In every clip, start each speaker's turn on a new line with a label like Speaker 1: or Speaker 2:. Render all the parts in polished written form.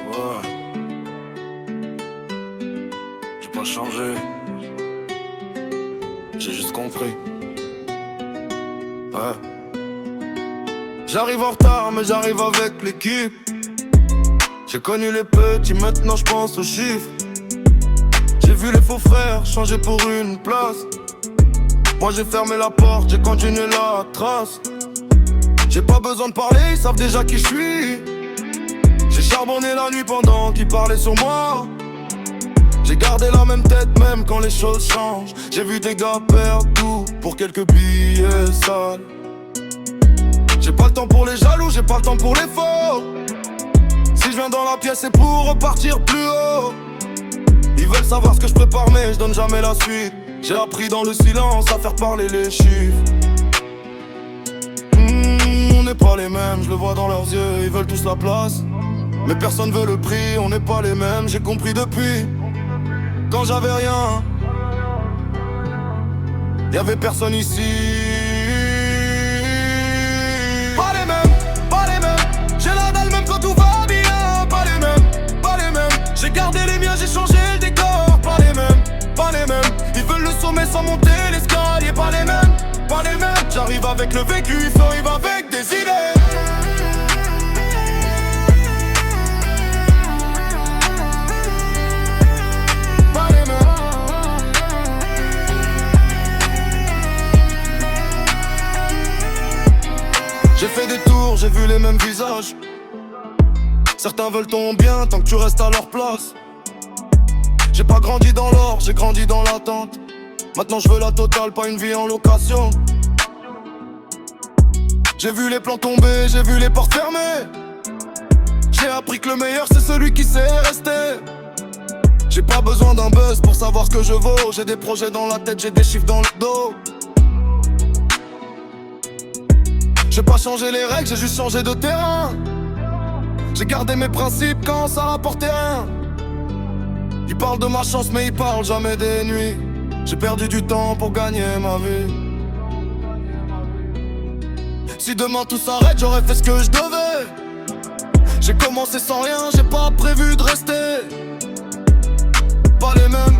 Speaker 1: Ouais. J'ai pas changé. J'ai juste compris. Ouais. J'arrive en retard, mais j'arrive avec l'équipe. J'ai connu les petits, maintenant je pense aux chiffres. J'ai vu les faux frères changer pour une place. Moi j'ai fermé la porte, j'ai continué la trace. J'ai pas besoin de parler, ils savent déjà qui je suis. J'ai charbonné la nuit pendant qu'ils parlaient sur moi. J'ai gardé la même tête même quand les choses changent. J'ai vu des gars perdre tout pour quelques billets sales. J'ai pas le temps pour les jaloux, j'ai pas le temps pour les faux. Si je viens dans la pièce c'est pour repartir plus haut. Ils veulent savoir ce que je prépare mais je donne jamais la suite. J'ai appris dans le silence à faire parler les chiffres. On n'est pas les mêmes, je le vois dans leurs yeux, ils veulent tous la place. Mais personne veut le prix, on n'est pas les mêmes, j'ai compris depuis. Quand j'avais rien, y'avait personne ici. Pas les mêmes, pas les mêmes. J'ai la dalle même quand tout va bien. Pas les mêmes, pas les mêmes. J'ai gardé les miens, j'ai changé le décor. Pas les mêmes, pas les mêmes. Ils veulent le sommet sans monter l'escalier. Pas les mêmes, pas les mêmes. J'arrive avec le vécu, il faut arriver avec des idées. J'ai fait des tours, j'ai vu les mêmes visages. Certains veulent ton bien tant que tu restes à leur place. J'ai pas grandi dans l'or, j'ai grandi dans l'attente. Maintenant je veux la totale, pas une vie en location. J'ai vu les plans tomber, j'ai vu les portes fermées. J'ai appris que le meilleur c'est celui qui sait rester. J'ai pas besoin d'un buzz pour savoir ce que je vaux. J'ai des projets dans la tête, j'ai des chiffres dans le dos. J'ai pas changé les règles, j'ai juste changé de terrain. J'ai gardé mes principes quand ça rapportait rien. Ils parlent de ma chance mais ils parlent jamais des nuits. J'ai perdu du temps pour gagner ma vie. Si demain tout s'arrête, j'aurais fait ce que je devais. J'ai commencé sans rien, j'ai pas prévu de rester. Pas les mêmes.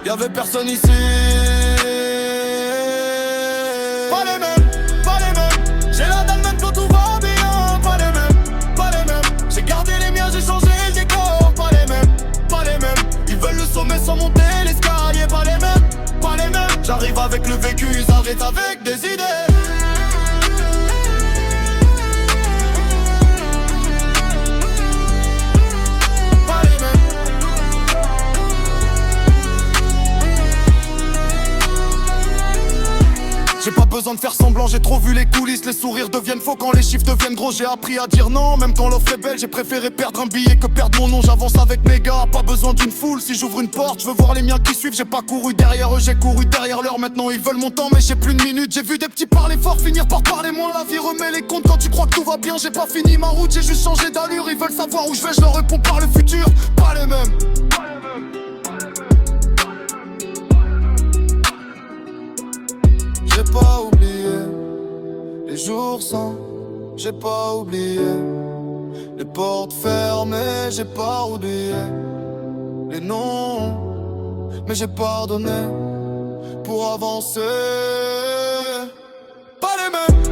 Speaker 1: Y'avait personne ici. Pas les mêmes, pas les mêmes. J'ai la dalle même quand tout va bien. Pas les mêmes, pas les mêmes. J'ai gardé les miens, j'ai changé le décor. Pas les mêmes, pas les mêmes. Ils veulent le sommet sans monter l'escalier. Pas les mêmes, pas les mêmes. J'arrive avec le vécu, ils arrêtent avec des idées. J'ai pas besoin de faire semblant, j'ai trop vu les coulisses. Les sourires deviennent faux quand les chiffres deviennent gros. J'ai appris à dire non, même quand l'offre est belle. J'ai préféré perdre un billet que perdre mon nom. J'avance avec mes gars, pas besoin d'une foule. Si j'ouvre une porte, je veux voir les miens qui suivent. J'ai pas couru derrière eux, j'ai couru derrière leur. Maintenant ils veulent mon temps mais j'ai plus de minutes. J'ai vu des petits parler fort, finir par parler moins. La vie remet les comptes quand tu crois que tout va bien. J'ai pas fini ma route, j'ai juste changé d'allure. Ils veulent savoir où je vais, je leur réponds par le futur. Pas les mêmes. J'ai pas oublié les jours sans, j'ai pas oublié les portes fermées, j'ai pas oublié les noms, mais j'ai pardonné pour avancer. Pas les mêmes.